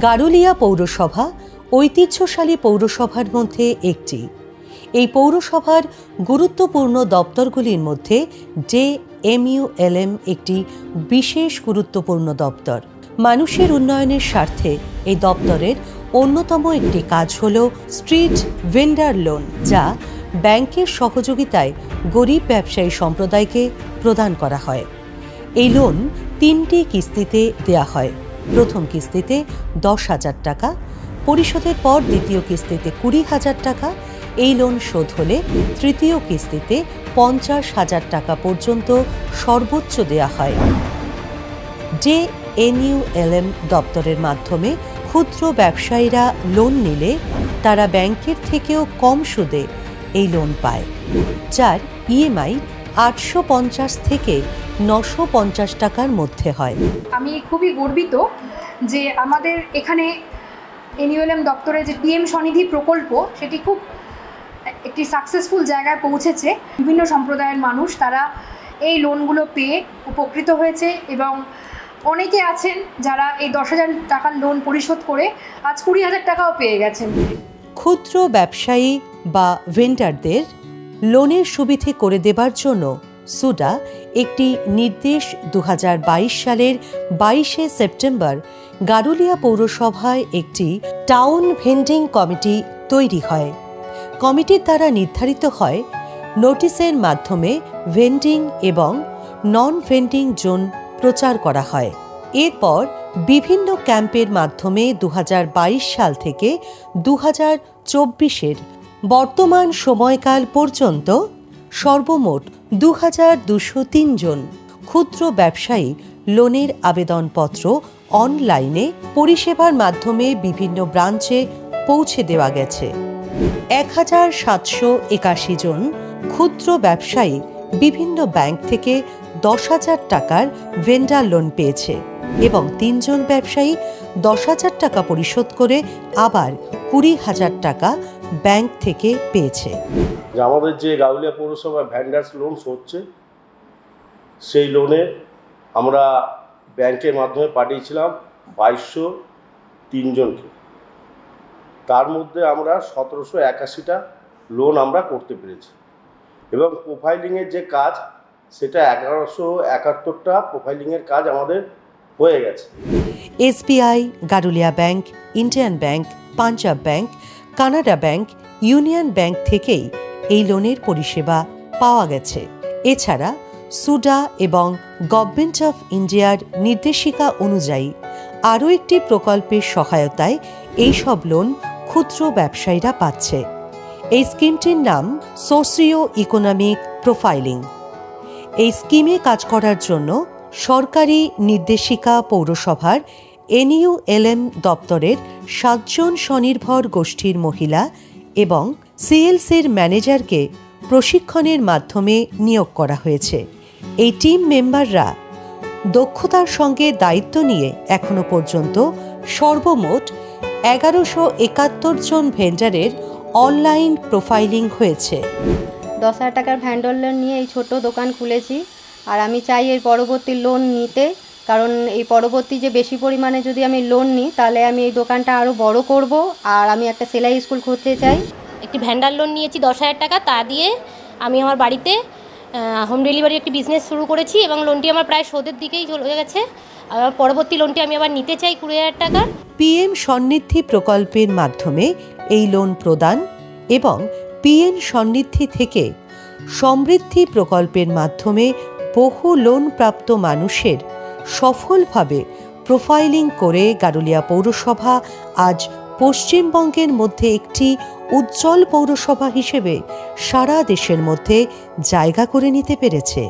গারুলিয়া পৌরসভা ঐতিহ্যশালী পৌরসভার মধ্যে একটি। এই পৌরসভার গুরুত্বপূর্ণ দপ্তরগুলির মধ্যে JMULM একটি বিশেষ গুরুত্বপূর্ণ দপ্তর। মানুষের উন্নয়নের স্বার্থে এই দপ্তরের অন্যতম একটি কাজ হল স্ট্রিট ভেন্ডার লোন, যা ব্যাংকের সহযোগিতায় গরিব ব্যবসায়ী সম্প্রদায়কে প্রদান করা হয়। এই লোন 3টি কিস্তিতে দেয়া হয়। প্রথম কিস্তিতে 10,000 টাকা, পরিশোধের পর দ্বিতীয় কিস্তিতে 20,000 টাকা। এই লোন শোধ হলে তৃতীয় কিস্তিতে 50,000 টাকা পর্যন্ত সর্বোচ্চ দেয়া হয়। JNULM দপ্তরের মাধ্যমে ক্ষুদ্র ব্যবসায়ীরা লোন নিলে তারা ব্যাংকের থেকেও কম সুদে এই লোন পায়, যার EMI 850 থেকে 950 টাকার মধ্যে হয়। আমি খুবই গর্বিত যে আমাদের এখানে NULM দপ্তরে যে PM স্বনিধি প্রকল্প, সেটি খুব একটি সাকসেসফুল জায়গায় পৌঁছেছে। বিভিন্ন সম্প্রদায়ের মানুষ তারা এই লোনগুলো পেয়ে উপকৃত হয়েছে এবং অনেকে আছেন যারা এই 10,000 টাকার লোন পরিশোধ করে আজ 20,000 টাকাও পেয়ে গেছেন। ক্ষুদ্র ব্যবসায়ী বা ভেন্ডারদের লোনের সুবিধে করে দেবার জন্য সুডা একটি নির্দেশ 2022 সালের 22শে সেপ্টেম্বর গারুলিয়া পৌরসভায় একটি টাউন ভেন্ডিং কমিটি তৈরি হয়। কমিটির দ্বারা নির্ধারিত হয় নোটিশের মাধ্যমে ভেন্ডিং এবং নন ভেন্ডিং জোন প্রচার করা হয়। এরপর বিভিন্ন ক্যাম্পের মাধ্যমে 2022 সাল থেকে 2024-এর বর্তমান সময়কাল পর্যন্ত সর্বমোট 2,203 জন ক্ষুদ্র ব্যবসায়ী লোনের আবেদনপত্র অনলাইনে পরিষেবার মাধ্যমে বিভিন্ন ব্রাঞ্চে পৌঁছে দেওয়া গেছে। 1,781 জন ক্ষুদ্র ব্যবসায়ী বিভিন্ন ব্যাংক থেকে 10,000 টাকার ভেন্ডার লোন পেয়েছে এবং 3 জন ব্যবসায়ী 10,000 টাকা পরিশোধ করে আবার 20,000 টাকা ব্যাংক থেকে পেয়েছে। আমাদের যে গারুলিয়া পৌরসভা ভেন্ডার্স লোন হচ্ছে, সেই লোনে আমরা ব্যাংকের মাধ্যমে পাঠিয়েছিলাম 2,203 জনকে। তার মধ্যে আমরা 1,781টা লোন আমরা করতে পেরেছি এবং প্রোফাইলিংয়ের যে কাজ, সেটা 1,171টা প্রোফাইলিংয়ের কাজ আমাদের হয়ে গেছে। SBI, Garulia bank, Indian bank, Punjab bank, Canada bank, union bank থেকেই এই লোনের পরিষেবা পাওয়া গেছে। এছাড়া সুডা এবং গভর্নমেন্ট অফ ইন্ডিয়ার নির্দেশিকা অনুযায়ী আরও একটি প্রকল্পের সহায়তায় এই সব লোন ক্ষুদ্র ব্যবসায়ীরা পাচ্ছে। এই স্কিমটির নাম সোশিও ইকোনমিক প্রোফাইলিং। এই স্কিমে কাজ করার জন্য সরকারি নির্দেশিকা পৌরসভার NULM দপ্তরের 7 জন স্বনির্ভর গোষ্ঠীর মহিলা এবং CLSের ম্যানেজারকে প্রশিক্ষণের মাধ্যমে নিয়োগ করা হয়েছে। এই টিম মেম্বাররা দক্ষতার সঙ্গে দায়িত্ব নিয়ে এখনো পর্যন্ত সর্বমোট 1,171 জন ভেন্ডারের অনলাইন প্রোফাইলিং হয়েছে। 10,000 টাকার ভ্যান্ডার লোন নিয়ে এই ছোট দোকান খুলেছি, আর আমি চাই এর পরবর্তী লোন নিতে, কারণ এই পরবর্তী যে বেশি পরিমাণে যদি আমি লোন নিই তাহলে আমি এই দোকানটা আরও বড় করব, আর আমি একটা সেলাই স্কুল খুলতে চাই। একটি ভ্যান্ডার লোন নিয়েছি 10,000 টাকা, তা দিয়ে আমি আমার বাড়িতে হোম ডেলিভারি একটি বিজনেস শুরু করেছি এবং লোনটি আমার প্রায় শোধের দিকেই চলে গেছে। আর পরবর্তী লোনটি আমি আবার নিতে চাই 20,000 টাকা। PM স্বনিধি প্রকল্পের মাধ্যমে এই লোন প্রদান এবং PM স্বনিধি থেকে সমৃদ্ধি প্রকল্পের মাধ্যমে বহু লোন প্রাপ্ত মানুষের সফলভাবে প্রোফাইলিং করে গারুলিয়া পৌরসভা আজ পশ্চিমবঙ্গের মধ্যে একটি উজ্জ্বল পৌরসভা হিসেবে সারা দেশের মধ্যে জায়গা করে নিতে পেরেছে।